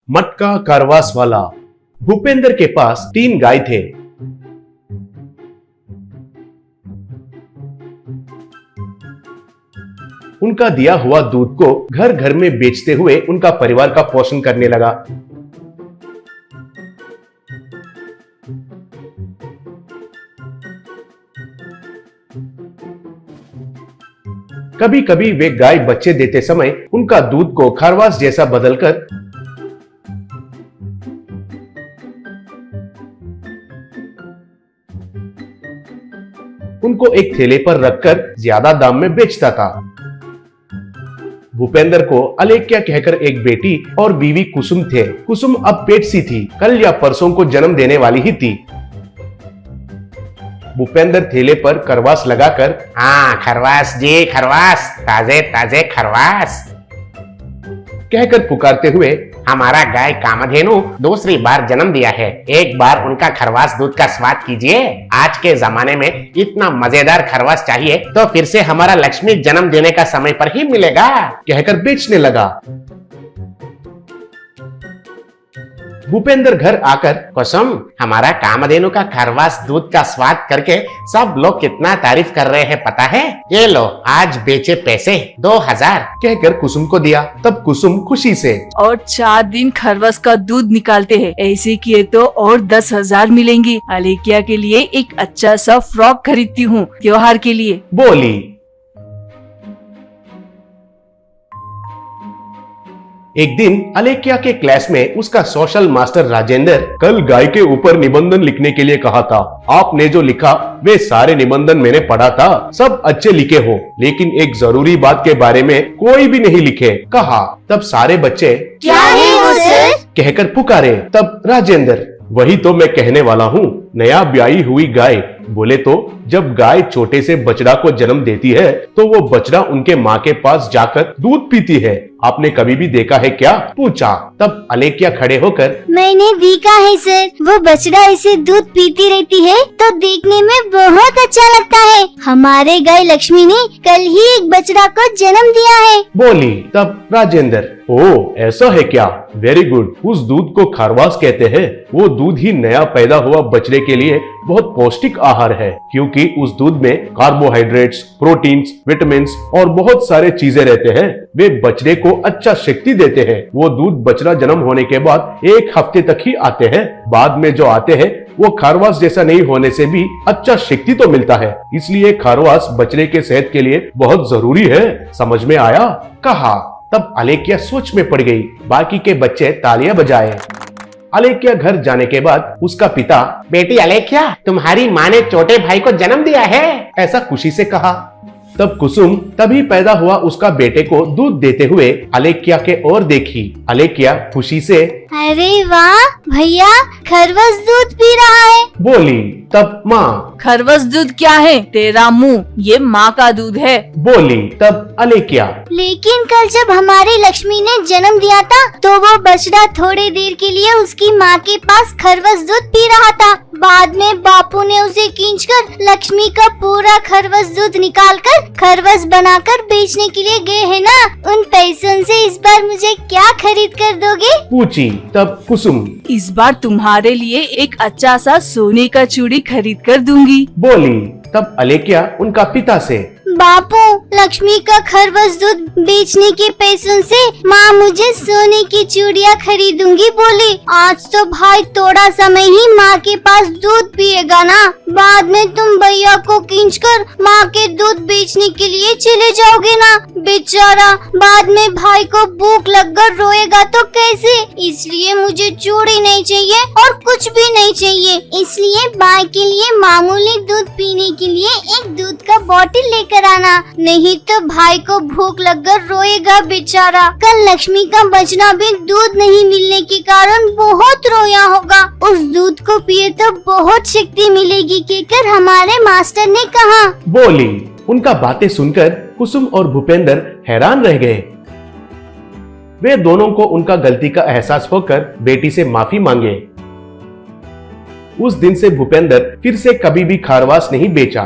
मटका कारवास वाला। भूपेंद्र के पास 3 गाय थे। उनका दिया हुआ दूध को घर घर में बेचते हुए उनका परिवार का पोषण करने लगा। कभी कभी वे गाय बच्चे देते समय उनका दूध को खारवास जैसा बदलकर उनको एक थैले पर रखकर ज्यादा दाम में बेचता था। भूपेंद्र को अलेख्या कहकर एक बेटी और बीवी कुसुम थे। कुसुम अब पेट सी थी, कल या परसों को जन्म देने वाली ही थी। भूपेंद्र थैले पर खरवास लगाकर, हाँ खरवास जी खरवास, ताजे ताजे खरवास कहकर पुकारते हुए, हमारा गाय कामधेनु दूसरी बार जन्म दिया है, एक बार उनका खरवास दूध का स्वाद कीजिए। आज के जमाने में इतना मजेदार खरवास चाहिए तो फिर से हमारा लक्ष्मी जन्म देने का समय पर ही मिलेगा, कहकर बेचने लगा। भूपेंद्र घर आकर, कुसुम हमारा कामधेनु का खरवास दूध का स्वाद करके सब लोग कितना तारीफ कर रहे हैं पता है? ये लो आज बेचे पैसे 2000 कहकर कुसुम को दिया। तब कुसुम खुशी से, और 4 दिन खरवास का दूध निकालते हैं, ऐसे किए तो और 10,000 मिलेंगी। अलेख्या के लिए एक अच्छा सा फ्रॉक खरीदती हूँ त्योहार के लिए, बोली। एक दिन अलेख्या के क्लास में उसका सोशल मास्टर राजेंद्र, कल गाय के ऊपर निबंधन लिखने के लिए कहा था। आपने जो लिखा वे सारे निबंधन मैंने पढ़ा था, सब अच्छे लिखे हो, लेकिन एक जरूरी बात के बारे में कोई भी नहीं लिखे कहा। तब सारे बच्चे क्या है वो सर? कहकर पुकारे। तब राजेंद्र, वही तो मैं कहने वाला हूँ, नया ब्याई हुई गाय। बोले तो जब गाय छोटे से बछड़ा को जन्म देती है तो वो बछड़ा उनके माँ के पास जाकर दूध पीती है। आपने कभी भी देखा है क्या? पूछा। तब अलेख्या खड़े होकर, मैंने देखा है सर, वो बछड़ा ऐसे दूध पीती रहती है तो देखने में बहुत अच्छा लगता है। हमारे गाय लक्ष्मी ने कल ही एक बछड़ा को जन्म दिया है, बोली। तब राजेंद्र, ओ ऐसा है क्या? Very good. उस दूध को खरवास कहते हैं। वो दूध ही नया पैदा हुआ बछड़े के लिए बहुत पौष्टिक आहार है, क्योंकि उस दूध में कार्बोहाइड्रेट्स, प्रोटीन्स, विटामिन्स और बहुत सारे चीजें रहते हैं। वे बछड़े को अच्छा शक्ति देते हैं। वो दूध बछड़ा जन्म होने के बाद 1 हफ्ते तक ही आते हैं। बाद में जो आते हैं वो खरवास जैसा नहीं होने से भी अच्छा शक्ति तो मिलता है। इसलिए खरवास बछड़े के सेहत के लिए बहुत जरूरी है। समझ में आया? कहा। तब अलेख्या सोच में पड़ गई। बाकी के बच्चे तालियां बजाए। अलेख्या घर जाने के बाद उसका पिता, बेटी अलेख्या तुम्हारी माँ ने छोटे भाई को जन्म दिया है, ऐसा खुशी से कहा। तब कुसुम तभी पैदा हुआ उसका बेटे को दूध देते हुए अलेख्या के ओर देखी। अलेख्या खुशी से, अरे वाह भैया, खरवास दूध पी रहा है, बोली। तब माँ, खरवास दूध क्या है? तेरा मुंह, ये माँ का दूध है, बोली। तब अलेख्या, लेकिन कल जब हमारी लक्ष्मी ने जन्म दिया था तो वो बछड़ा थोड़ी देर के लिए उसकी माँ के पास खरवास दूध पी रहा था। बाद में बापू ने उसे खींचकर लक्ष्मी का पूरा खरवास दूध निकालकर खरवास बनाकर बेचने के लिए गए हैं ना। उन पैसों से इस बार मुझे क्या खरीद कर दोगे? पूछी। तब कुसुम, इस बार तुम्हारे लिए एक अच्छा सा सोने का चूड़ी खरीद कर दूंगी, बोली। तब अलेख्या उनका पिता से, बापू, लक्ष्मी का खरवास दूध बेचने के पैसों से माँ मुझे सोने की चूड़ियाँ खरीदूंगी बोली। आज तो भाई थोड़ा समय ही माँ के पास दूध पिएगा ना, बाद में तुम भैया को खींचकर माँ के दूध बेचने के लिए चले जाओगे ना। बेचारा बाद में भाई को भूख लगकर रोएगा तो कैसे? इसलिए मुझे चूड़ी नहीं चाहिए और कुछ भी नहीं चाहिए। इसलिए भाई के लिए मामूली दूध पीने के लिए एक दूध का बोतल लेकर आना, नहीं तो भाई को भूख लगकर रोएगा बेचारा। कल लक्ष्मी का बछड़ा भी दूध नहीं मिलने के कारण बहुत रोया होगा। उस दूध को पिए तो बहुत शक्ति मिलेगी कहकर हमारे मास्टर ने कहा, बोली। उनका बातें सुनकर कुसुम और भूपेंद्र हैरान रह गए। वे दोनों को उनका गलती का एहसास होकर बेटी से माफी मांगे। उस दिन से भूपेंद्र फिर से कभी भी खरवास नहीं बेचा।